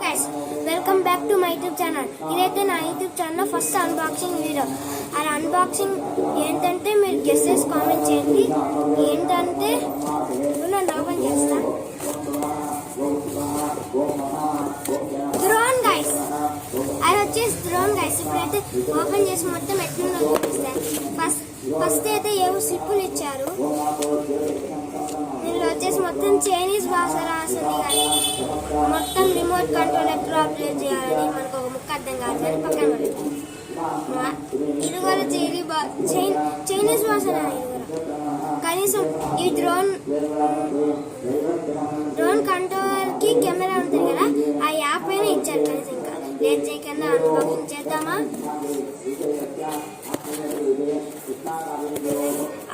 guys, welcome back to my YouTube channel. ఇదైతే నా YouTube channel first unboxing video. ఆ unboxing ఏంటంటే మీరు గెస్ చేసి కామెంట్ చేయండి. ఏంటంటే నేను ఓపెన్ చేస్తా. డ్రోన్ గైస్, అది వచ్చేసి డ్రోన్ గైస్. ఇప్పుడైతే ఓపెన్ చేసి మొత్తం ఎట్లుందో చూపిస్తాను. ఫస్ట్ అయితే ఏవో స్లిప్పులు ఇచ్చారు. దీనిలో వచ్చేసి మొత్తం చైనీస్ భాష రాసింది, కానీ మొత్తం రిమోట్ కంట్రోల్ ఎక్కడ ఆపరేట్ చేయాలని మనకు ఒక ముక్క అర్థం కాదు, కానీ పక్కన పడుతుంది. ఇది కూడా చైనీస్ భాష ఇది కూడా. కనీసం ఈ డ్రోన్ కంట్రోలర్ కి కెమెరా ఉంటుంది కదా, ఆ యాప్ అయినా ఇచ్చారు. కనీసం ఇంకా లేట్ చేయకుండా అన్బాక్సింగ్ చేద్దామా?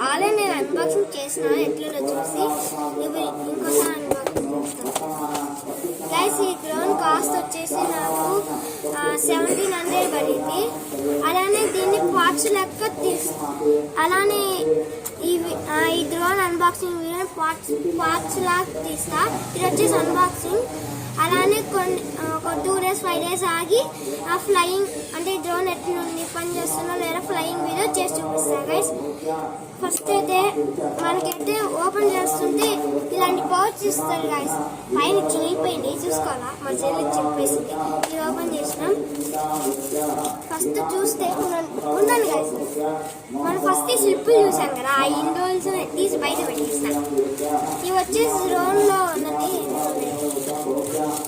ఆల్రెడీ నేను అన్బాక్సింగ్ చేసిన ఎట్లా చూసి ఇప్పుడు ఇంకోసారి అన్బాక్సింగ్ చేస్తాను గైస్. ఈ డ్రోన్ కాస్ట్ వచ్చేసి నాకు 1700 పడింది. అలానే దీన్ని పార్ట్స్ లెక్క అలానే ఈ డ్రోన్ అన్బాక్సింగ్ వీడియో పార్ట్స్ లాగా తీస్తా. ఇది వచ్చేసి అన్బాక్సింగ్. అలానే ఒక 2 days 5 days ఆగి ఆ ఫ్లయింగ్ అంటే డ్రోన్ ఎట్లుంది పని చేస్తున్నా లేదా ఫ్లయింగ్ వీడియో చేసి చూపిస్తా గైస్. ఫస్ట్ అయితే మనకైతే ఓపెన్ చేస్తుంటే ఇలాంటి పౌచ్ ఇస్తారు గైస్. పైన చినిగిపోయింది, చూసుకోవాలా, మా చెల్లి చింపేసింది. ఇది ఓపెన్ చేసినాం. ఫస్ట్ చూస్తే ఉండండి గైస్, మనం ఫస్ట్ ఈ స్లిప్పులు చూసాం కదా, ఆ ఇండోల్స్ తీసి బయట పెట్టేసినాం. ఇవి వచ్చేసి డ్రోన్ లో ఉన్నది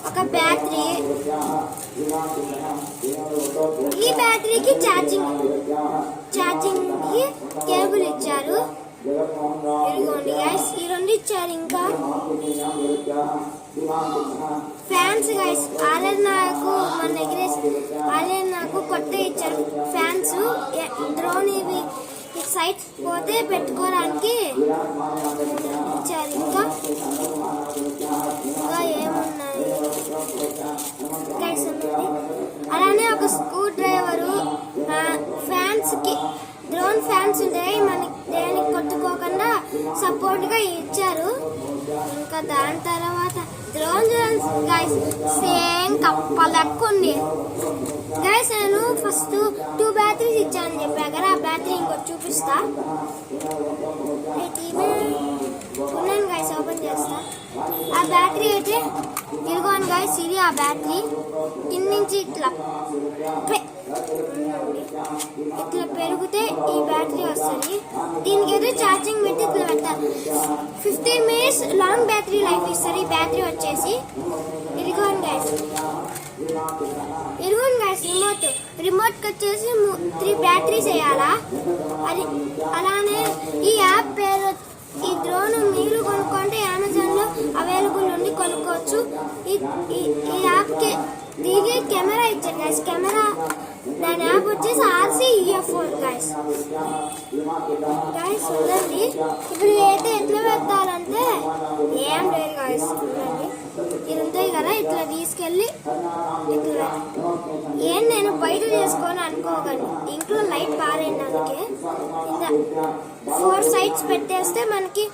ఒక బ్యాటరీ. ఈ బ్యాటరీకి ఛార్జింగ్ కి కేబుల్ ఇచ్చారు. ఇదిగోండి గైస్, ఈ రెండు ఇచ్చారు. ఇంకా ఫ్యాన్స్ గైస్, ఆల్రెడీ నాకు మన నాకు కొత్త ఇచ్చారు ఫ్యాన్స్. డ్రోన్ ఇవి సైట్ పోతే పెట్టుకోవడానికి ఇచ్చారు. ఇంకా ఏమున్నాయి గైస్ ఉన్నది. అలానే ఒక స్క్రూ డ్రైవరు, ఫ్యాన్స్ కి డ్రోన్ ఫ్యాన్స్ ఉంటాయి, మనకి దేనికి కొట్టుకోకుండా సపోర్ట్ గా ఇచ్చారు. ఇంకా దాని తర్వాత డ్రోన్ గైస్ సేమ్ కప్ప లెక్క ఉంది గైస్. నేను ఫస్ట్ 2 బ్యాటరీస్ ఇచ్చానని చెప్పా కదా, ఆ బ్యాటరీ ఇంకోటి చూపిస్తా. ఉన్నాను గైస్, ఓపెన్ చేస్తా. ఆ బ్యాటరీ అయితే ఇదిగోండి గైస్, ఇది ఆ బ్యాటరీ. కింద నుంచి ఇట్లా పెరిగితే ఈ బ్యాటరీ వస్తుంది. దీనికి అయితే ఛార్జింగ్ పెట్టి ఇట్లా పెట్టాలి. 15 minutes లాంగ్ బ్యాటరీ లైఫ్ ఇస్తుంది ఈ బ్యాటరీ వచ్చేసి. ఇదిగోండి గైస్, రిమోట్ వచ్చేసి 3 బ్యాటరీస్ వేయాలా. అది అలానే ఈ యాప్ పేరు, ఈ డ్రోన్ మీరు కొనుక్కుంటే అమెజాన్ లో అవైలబుల్ ఉండి కొనుక్కోవచ్చు. ఈ యాప్ కి దీనికి కెమెరా ఇచ్చారు గైస్. కెమెరా దాని యాప్ వచ్చేసి RCEF4 గైస్. చూడండి, ఇప్పుడు అయితే ఎట్లా పెట్టాలంటే ఏం లేదు గైస్. చూడండి, ఇది ఉంటాయి కదా, ఇట్లా తీసుకెళ్ళి ఇట్లా నేను బయట చేసుకోని అనుకోకండి. ఇంట్లో లైట్ పారేయండి. అందుకే కింద 4 sides పెట్టేస్తే మనకి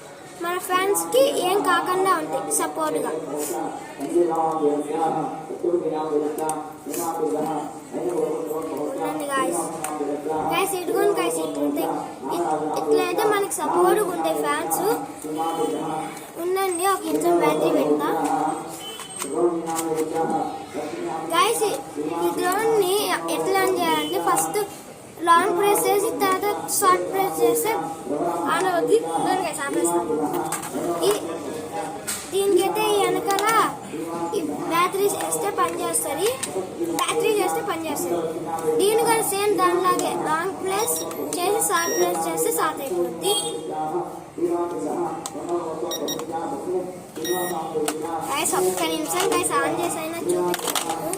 మన ఫ్యాన్స్ కి ఏం కాకుండా ఉంటాయి సపోర్ట్ గా. గైస్ ఇదిగోండి గైస్, ఇట్లయితే మనకి సపోర్ట్ ఉంటాయి ఫ్యాన్స్. ఉండండి, ఒక నిమిషం బ్యాటరీ పెడతా గైస్. ఈ డ్రోన్ ని ఎట్లా ఆన్ చేయాలంటే ఫస్ట్ లాంగ్ ప్రెస్ చేసి తర్వాత షార్ట్ ప్రెస్ చేస్తే ఆన్ అవుద్ది. దీనికైతే వెనకాల ఈ బ్యాటరీ చేస్తే పనిచేస్తుంది. దీని కూడా సేమ్ దానిలాగే లాంగ్ ప్రెస్ చేసి షార్ట్ ప్రెస్ చేస్తే స్టార్ట్ అయిపోద్ది. గైస్ ఒక్క నిమిషం గైస్, ఆన్ చేసి అయినా చూపిస్తాను.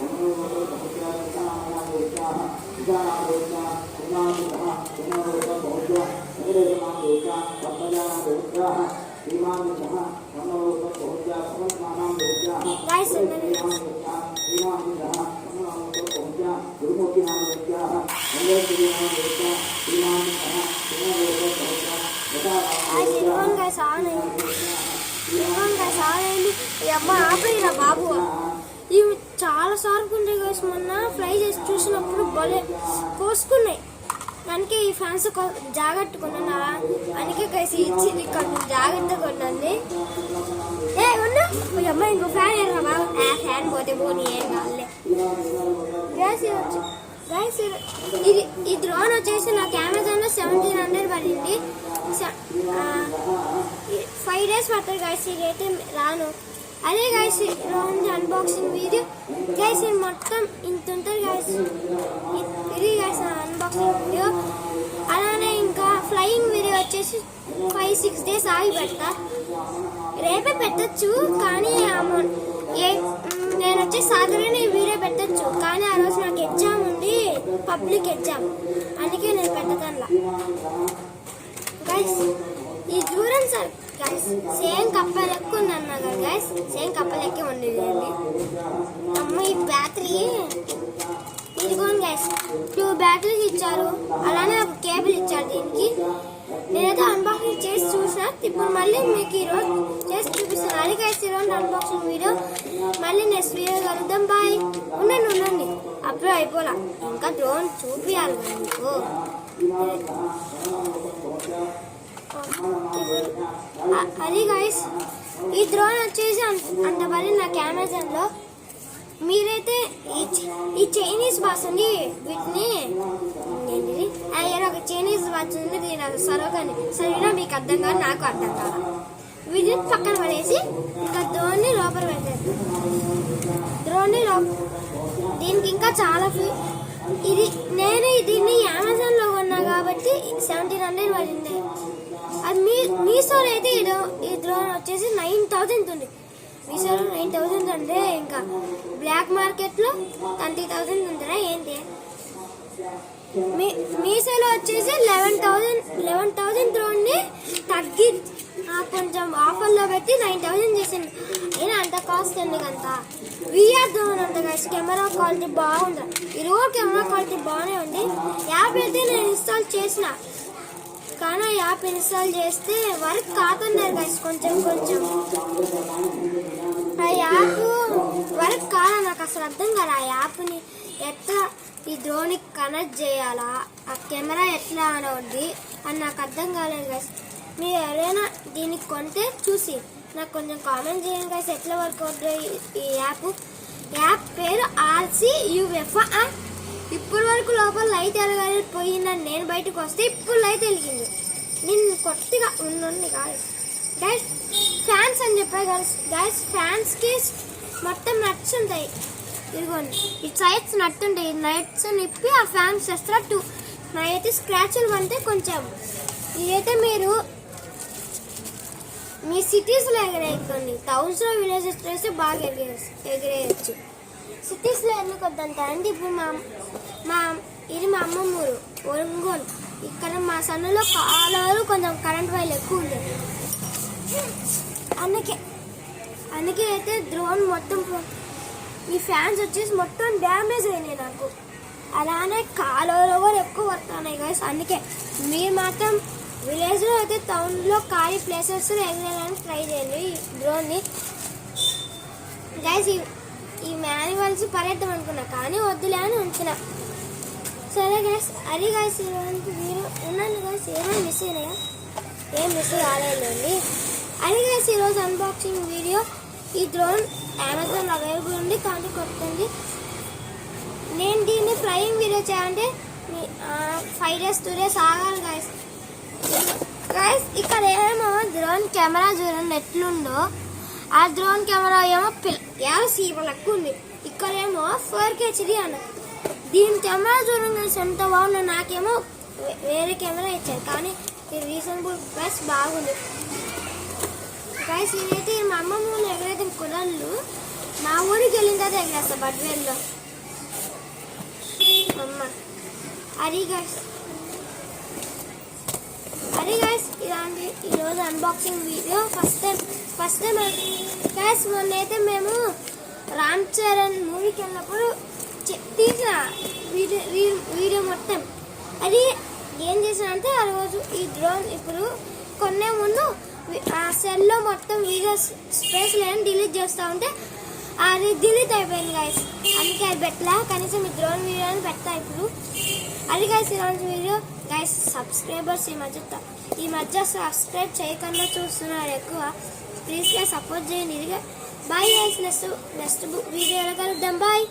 అమ్మ ఆపేరా బాబు, ఇవి చాలా షార్ప్ ఉంటాయి గైస్. మొన్న ఫ్లై చేసి చూసినప్పుడు భలే కోసుకున్నాయి. దానికి ఈ ఫ్యాన్స్ జాగ్రత్త కొన్నా, అందుకే కలిసి ఇచ్చింది. కొంచెం జాగ్రత్తగా కొనండి. ఏ ఉన్నా అమ్మాయి ఇంకో ఫ్యాన్ ఏమా, ఆ ఫ్యాన్ పోతే పోనీ ఏం కాదులే. గైస్ ఇది ఈ డ్రోన్ వచ్చేసి నాకు అమెజాన్లో 1700 పడింది. 5 days పడుతుంది గైస్. ఇదైతే రాను. అదే guys drone unboxing video guys. ఇది మొత్తం ఇంత ఉంటుంది గైస్. ఇది గైస్ అన్బాక్సింగ్ వీడియో. అలానే ఇంకా ఫ్లయింగ్ వీడియో వచ్చేసి 5-6 days ఆగి పెడతా. రేపే పెట్టచ్చు కానీ నేను వచ్చి సాటర్డే వీడియో పెట్టచ్చు. కానీ ఆ రోజు నాకు ఎగ్జామ్ ఉంది, పబ్లిక్ ఎగ్జామ్, అందుకే నేను పెట్టదల్లా గైస్. ఈ చూడండి సార్ గైస్, సేమ్ కప్ప లెక్క ఉందన్నా కదా గైస్, సేమ్ కప్ప లెక్కే ఉండేది అండి. అమ్మ ఈ బ్యాటరీ ఇదిగోండి గైస్, 2 బ్యాటరీస్ ఇచ్చారు. అలానే ఒక కేబుల్ ఇచ్చారు దీనికి. నేనైతే అన్బాక్సింగ్ చేసి చూసిన, ఇప్పుడు మళ్ళీ మీకు ఈరోజు చేసి చూపిస్తాను. అది గైస్ ఈరోజు అన్బాక్సింగ్ వీడియో. మళ్ళీ నెక్స్ట్ వీడియో కలుద్దాం. బాయ్. ఉండండి అప్పుడు అయిపోలా, ఇంకా డ్రోన్ చూపించాలి మీకు. అది గైస్ ఈ డ్రోన్ వచ్చేసి అంత పడి నాకు అమెజాన్లో. మీరైతే ఈ చైనీస్ బాస్ ఉంది, వీటిని ఒక చైనీస్ బాస్ ఉంది. దీని నాకు సరిగా మీకు అర్థం కాదు, నాకు అర్థం కాదు. వీటిని పక్కన పడేసి ఇంకా డ్రోన్ని లోపల పెట్టారు. దీనికి ఇంకా చాలా నేను దీన్ని అమెజాన్లో కొన్నా కాబట్టి 1700 పడింది. అది మీషోలో అయితే ఈ డ్రోన్ వచ్చేసి 9000 ఉంది. మీషోలో 9000 అంటే ఇంకా బ్లాక్ మార్కెట్లో 20,000 ఉంటుందా ఏంటి? మీషోలో వచ్చేసి 11,000 డ్రోన్ని తగ్గి కొంచెం ఆఫర్లో పెట్టి 9,000 చేసింది. అయినా అంత కాస్ట్ ఎందుకంత? విఆర్ డ్రోన్ అంత గైస్. కెమెరా క్వాలిటీ బాగుంది. ఈరోజు కెమెరా క్వాలిటీ బాగానే ఉంది. యాప్ అయితే నేను ఇన్స్టాల్ చేసిన, కానీ యాప్ ఇన్స్టాల్ చేస్తే వర్క్ కాదన్నారు గైస్. కొంచెం ఆ యాప్ వర్క్ కాదా, నాకు అసలు అర్థం కాదు. ఆ యాప్ని ఎట్లా ఈ డ్రోన్కి కనెక్ట్ చేయాలా, ఆ కెమెరా ఎట్లా ఆన్ అవుద్ది అని నాకు అర్థం కాలేదు గైస్. మీరు ఎవరైనా దీనికి కొంటే చూసి నాకు కొంచెం కామెంట్ చేయండి గైస్, ఎట్లా వర్క్ అవుతుంది ఈ యాప్ పేరు RCUF. ఇప్పటి వరకు లోపల లైట్ ఎలగాలి పోయిందని నేను బయటకు వస్తే ఇప్పుడు లైట్ వెలిగింది. నేను కొత్తగా ఉండండి గైస్. ఫ్యాన్స్ అని చెప్పాయి గైస్. ఫ్యాన్స్కి మొత్తం నట్స్ ఉంటాయి. ఇదిగోండి ఈ సైడ్స్ నట్టు ఉంటాయి. నట్స్ నిప్పి ఆ ఫ్యాన్స్ వేస్తారు. నాకైతే స్క్రాచ్లు అంటే కొంచెం. ఇదైతే మీరు మీ సిటీస్లో ఎగరేయకండి. టౌన్స్లో విలేజెస్ వేస్తే బాగా ఎగిరేయచ్చు. సిటీస్లో ఎందుకు వద్దంట అంటే ఇప్పుడు ఇది మా అమ్మమ్మ ఊరు ఒంగోలు. ఇక్కడ మా సన్నులో కాలువలు కొంచెం కరెంట్ వైర్లు ఎక్కువ ఉండేది. అందుకే అయితే డ్రోన్ మొత్తం ఈ ఫ్యాన్స్ వచ్చేసి మొత్తం డ్యామేజ్ అయినాయి నాకు. అలానే కాలువలు కూడా ఎక్కువ పడుతున్నాయి గైస్. అందుకే మీరు మాత్రం విలేజ్లో అయితే టౌన్లో ఖాళీ ప్లేసెస్ ఎగరేయడానికి ట్రై చేయండి ఈ డ్రోన్ని గైస్. ఈ మాన్యువల్స్ పడేద్దాం అనుకున్నా కానీ వద్దులే అని ఉంచున్నా. సరే గైస్, అది గైస్ మీరు ఉన్నాను గైస్. ఏమైనా మిస్ అయినాయా? ఏం మిస్ కాలేదండి. అది గైస్ ఈరోజు అన్బాక్సింగ్ వీడియో. ఈ డ్రోన్ అమెజాన్ అవైలబుల్ ఉంది కానీ కొట్టండి. నేను దీన్ని ఫ్లయింగ్ వీడియో చేయాలంటే 5 days 2 days ఆగాలి గైస్. ఇక్కడ ఏమో డ్రోన్ కెమెరా చూడండి ఎట్లుందో. ఆ డ్రోన్ కెమెరా ఏమో సీపలకు ఉంది. ఇక్కడేమో 4K HD అన్న. దీని కెమెరా చూడండి ఎంత బాగుందో. నాకేమో వేరే కెమెరా ఇచ్చారు కానీ ఇది రీజనబుల్ ప్రైస్ బాగుంది గైస్. ఇదైతే మా అమ్మమ్మ ఊళ్ళు ఎగరైతే కుదరలు. మా ఊరికి వెళ్ళిన తర్వాత ఎగరేస్తా బడ్వేల్లో అమ్మ. అది గైస్ ఇలాంటి ఈరోజు unboxing video. First time guys మొన్నైతే మేము రామ్ చరణ్ మూవీకి వెళ్ళినప్పుడు తీసిన వీడియో మొత్తం. అది ఏం చేసిన అంటే ఆ రోజు ఈ డ్రోన్ ఇప్పుడు కొనే ముందు ఆ సెల్లో మొత్తం వీడియో స్పేస్ లేని డిలీట్ చేస్తూ ఉంటే అది డిలీట్ అయిపోయింది గైస్. అందుకే చూడడానికి అది పెట్టలా, కనీసం ఈ డ్రోన్ వీడియోని పెడతా ఇప్పుడు. అది గైస్ ఈరోజు వీడియో. గైస్ సబ్స్క్రైబర్స్ ఈ మధ్య సబ్స్క్రైబ్ చేయకుండా చూస్తున్నారు ఎక్కువ. ప్లీజ్ గా సపోర్ట్ చేయండి. బాయ్ గైస్, నెక్స్ట్ వీడియోలో కలుద్దాం. బాయ్.